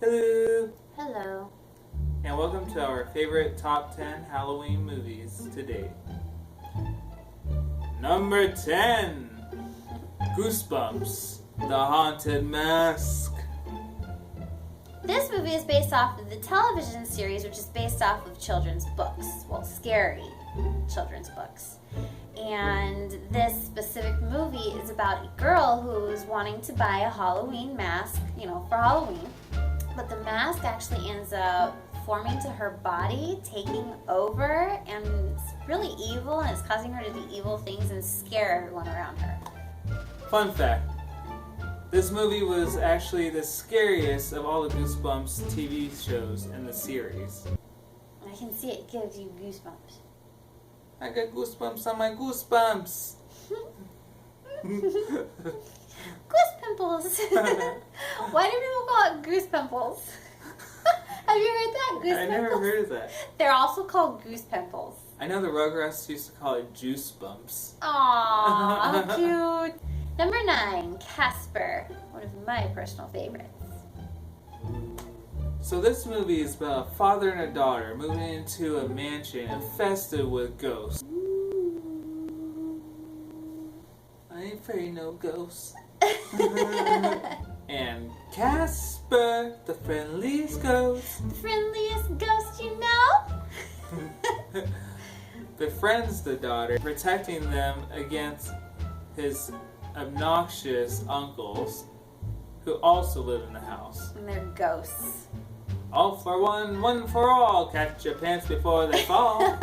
Hello! Hello. And welcome to our favorite top 10 Halloween movies today. Number 10! Goosebumps, The Haunted Mask. This movie is based off of the television series, which is based off of children's books. Well, scary children's books. And this specific movie is about a girl who's wanting to buy a Halloween mask, for Halloween. But the mask actually ends up forming to her body, taking over, and it's really evil, and it's causing her to do evil things and scare everyone around her. Fun fact. This movie was actually the scariest of all the Goosebumps TV shows in the series. I can see it gives you goosebumps. I got goosebumps on my goosebumps. Goose pimples. Why do people call it goose pimples? Have you heard that? Goose I pimples? never heard of that. They're also called goose pimples. I know the Rugrats used to call it juice bumps. Aww, how cute. Number 9, Casper, one of my personal favorites. So this movie is about a father and a daughter moving into a mansion infested with ghosts. I ain't afraid of no ghosts. And Casper, the friendliest ghost, The friendliest ghost you know? befriends the daughter, protecting them against his obnoxious uncles who also live in the house. And they're ghosts. All for one, one for all. Catch your pants before they fall.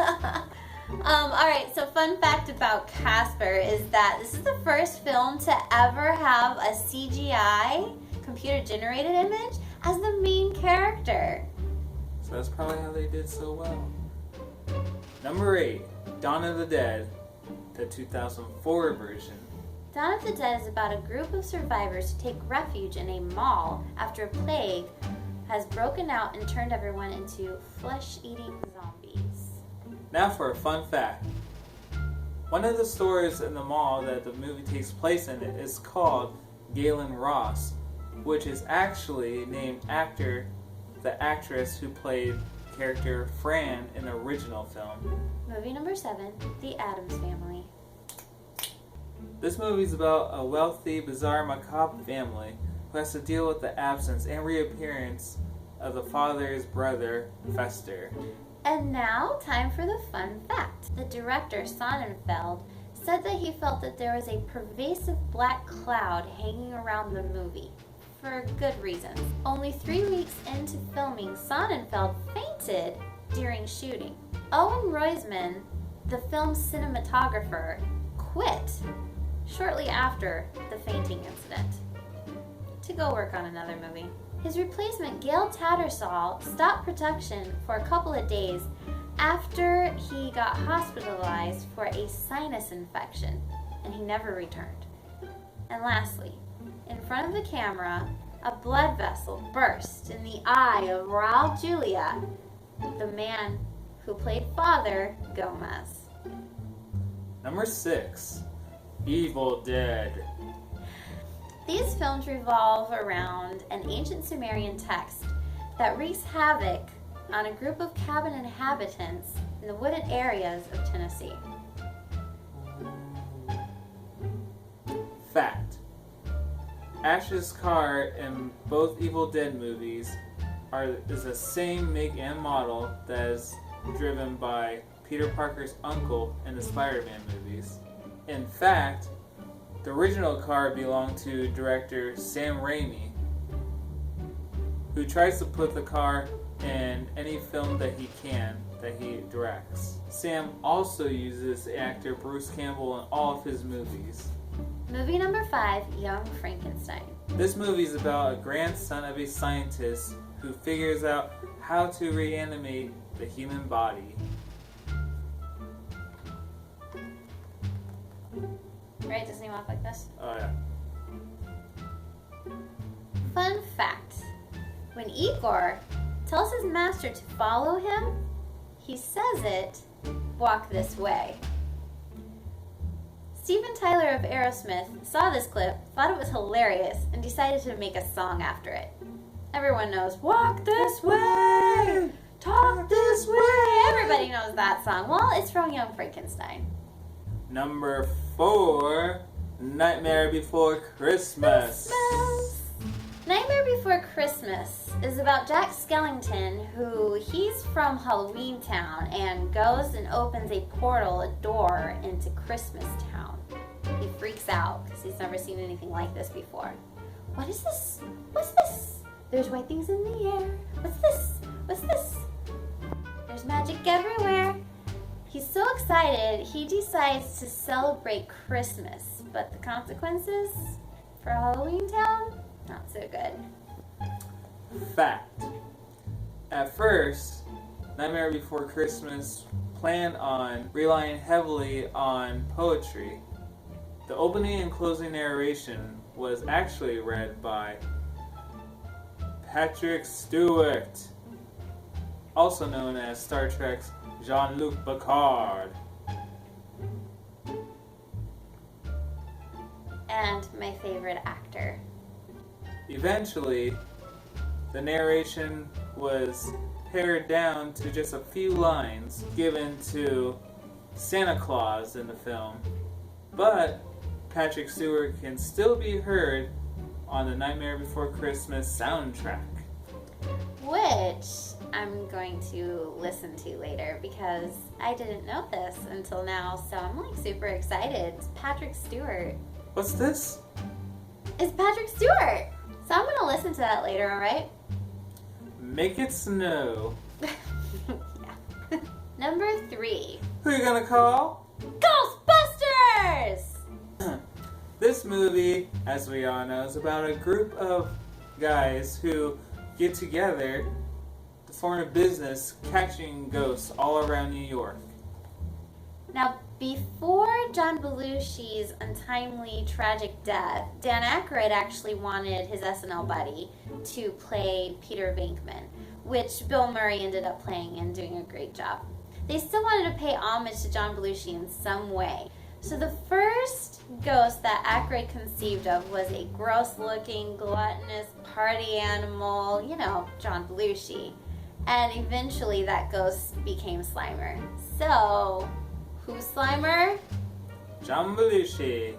Alright, so fun fact about Casper is that this is the first film to ever have a CGI, computer-generated image, as the main character. So that's probably how they did so well. Number 8, Donna the Dead, the 2004 version. Dawn of the Dead is about a group of survivors who take refuge in a mall after a plague has broken out and turned everyone into flesh-eating zombies. Now for a fun fact. One of the stores in the mall that the movie takes place in is called Galen Ross, which is actually named after the actress who played character Fran in the original film. Movie number 7, The Addams Family. This movie is about a wealthy, bizarre, macabre family who has to deal with the absence and reappearance of the father's brother, Fester. And now, time for the fun fact. The director, Sonnenfeld, said that he felt that there was a pervasive black cloud hanging around the movie, for good reasons. Only 3 weeks into filming, Sonnenfeld fainted during shooting. Owen Roizman, the film's cinematographer, quit shortly after the fainting incident to go work on another movie. His replacement, Gail Tattersall, stopped production for a couple of days after he got hospitalized for a sinus infection, and he never returned. And lastly, in front of the camera, a blood vessel burst in the eye of Raul Julia, the man who played Father Gomez. Number 6, Evil Dead. These films revolve around an ancient Sumerian text that wreaks havoc on a group of cabin inhabitants in the wooded areas of Tennessee. Fact. Ash's car in both Evil Dead movies is the same make and model that is driven by Peter Parker's uncle in the Spider-Man movies. In fact, the original car belonged to director Sam Raimi, who tries to put the car in any film that he can that he directs. Sam also uses the actor Bruce Campbell in all of his movies. Movie number 5, Young Frankenstein. This movie is about a grandson of a scientist who figures out how to reanimate the human body. Right? Doesn't he walk like this? Oh yeah. Fun fact. When Igor tells his master to follow him, he says it, walk this way. Steven Tyler of Aerosmith saw this clip, thought it was hilarious, and decided to make a song after it. Everyone knows, walk this way, talk this way. Everybody knows that song. Well, it's from Young Frankenstein. Number 4, Nightmare Before Christmas. Nightmare Before Christmas is about Jack Skellington, who he's from Halloween Town and goes and opens a portal, a door into Christmas Town. He freaks out because he's never seen anything like this before. What is this? What's this? There's white things in the air. What's this? What's this? There's magic everywhere. He's so excited, he decides to celebrate Christmas, but the consequences for Halloween Town? Not so good. Fact. At first, Nightmare Before Christmas planned on relying heavily on poetry. The opening and closing narration was actually read by Patrick Stewart, also known as Star Trek's Jean-Luc Picard. And my favorite actor. Eventually, the narration was pared down to just a few lines given to Santa Claus in the film, but Patrick Stewart can still be heard on the Nightmare Before Christmas soundtrack, which I'm going to listen to later because I didn't know this until now, so I'm like super excited. It's Patrick Stewart. What's this? It's Patrick Stewart! So I'm gonna listen to that later, alright? Make it snow. Yeah. Number 3. Who are you gonna call? Ghostbusters! This movie, as we all know, is about a group of guys who get together to form a business catching ghosts all around New York. Now, before John Belushi's untimely tragic death, Dan Aykroyd actually wanted his SNL buddy to play Peter Venkman, which Bill Murray ended up playing and doing a great job. They still wanted to pay homage to John Belushi in some way. So the first ghost that Aykroyd conceived of was a gross-looking, gluttonous party animal, you know, John Belushi. And eventually that ghost became Slimer. So, who's Slimer? John Belushi.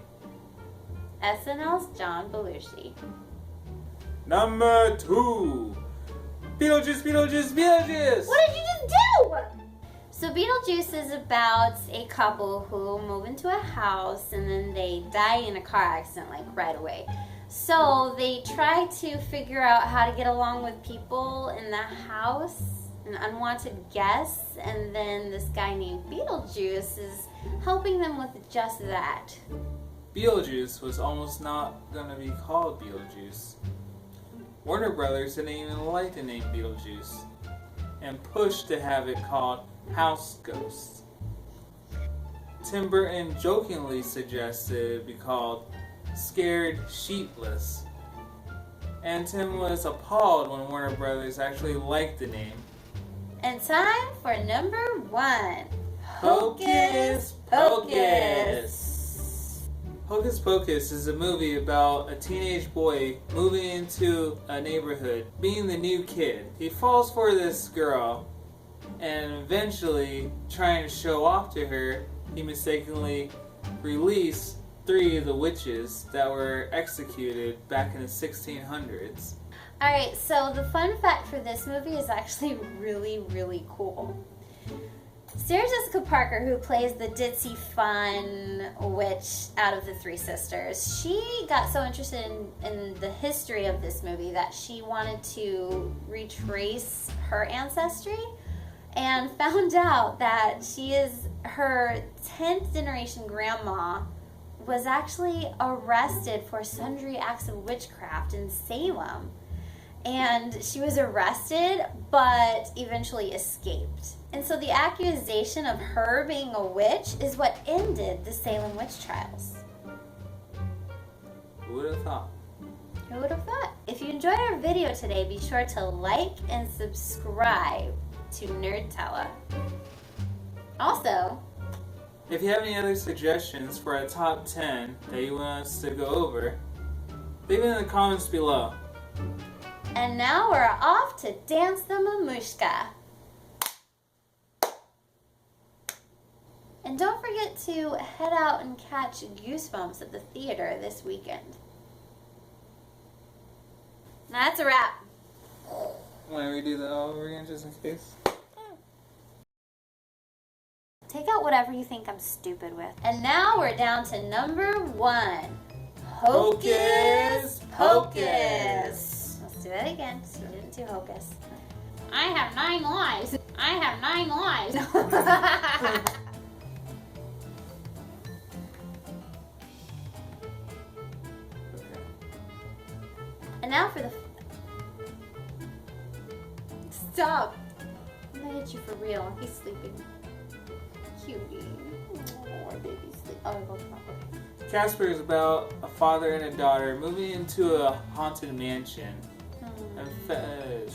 SNL's John Belushi. Number 2. Beetlejuice, Beetlejuice, Beetlejuice! What did you just do? So Beetlejuice is about a couple who move into a house and then they die in a car accident like right away. So they try to figure out how to get along with people in the house, an unwanted guests, and then this guy named Beetlejuice is helping them with just that. Beetlejuice was almost not going to be called Beetlejuice. Warner Brothers didn't even like the name Beetlejuice and pushed to have it called House Ghost. Tim Burton jokingly suggested it be called Scared Sheetless, and Tim was appalled when Warner Brothers actually liked the name. And time for number 1. Hocus Pocus! Hocus Pocus is a movie about a teenage boy moving into a neighborhood, being the new kid. He falls for this girl, and eventually, trying to show off to her, he mistakenly released 3 of the witches that were executed back in the 1600s. Alright, so the fun fact for this movie is actually really, really cool. Sarah Jessica Parker, who plays the ditzy fun witch out of the 3 sisters, she got so interested in the history of this movie that she wanted to retrace her ancestry and found out that her 10th generation grandma was actually arrested for sundry acts of witchcraft in Salem. And she was arrested, but eventually escaped. And so the accusation of her being a witch is what ended the Salem witch trials. Who would have thought? Who would have thought? If you enjoyed our video today, be sure to like and subscribe to Nerdtella. Also, if you have any other suggestions for a top 10 that you want us to go over, leave it in the comments below. And now we're off to dance the mamushka. And don't forget to head out and catch Goosebumps at the theater this weekend. Now that's a wrap. Want to redo that all over again just in case? Take out whatever you think I'm stupid with. And now we're down to number 1. Hocus Pocus. Let's do it again. So we didn't do hocus. I have 9 lives. I have 9 lives. Okay. And now for the... Stop. I'm gonna hit you for real. He's sleeping. Cutie. Oh, our baby's sleeping. Oh, go come on. Okay. Casper is about a father and a daughter moving into a haunted mansion. Infested